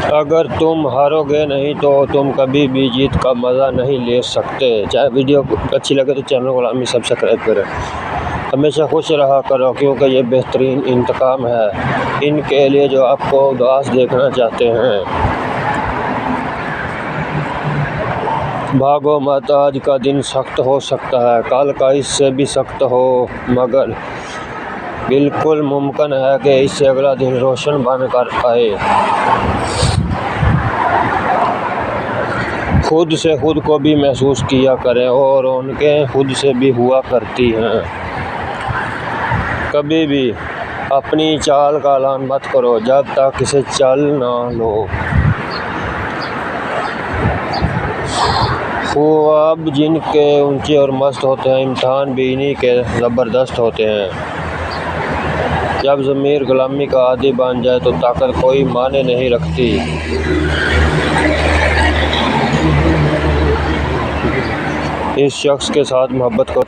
अगर तुम हारोगे नहीं तो तुम कभी भी जीत का मज़ा नहीं ले सकते। चाहे वीडियो अच्छी लगे तो चैनल को लाजमी सब्सक्राइब करें। हमेशा खुश रहा करो क्योंकि ये बेहतरीन इंतकाम है इनके लिए जो आपको उदास देखना चाहते हैं। भागो मत, आज का दिन सख्त हो सकता है, कल का इससे भी सख्त हो, मगर बिल्कुल मुमकिन है कि इससे अगला दिन रोशन बनकर आए। खुद से खुद को भी महसूस किया करें और रौनकें खुद से भी हुआ करती हैं। कभी भी अपनी चाल का ऐलान मत करो जब तक इसे चल ना लो। ख्वाब जिनके ऊंचे और मस्त होते हैं, इम्तहान भी इन्हीं के ज़बरदस्त होते हैं। जब ज़मीर गुलामी का आदी बन जाए तो ताकत कोई माने नहीं रखती। इस शख्स के साथ मोहब्बत को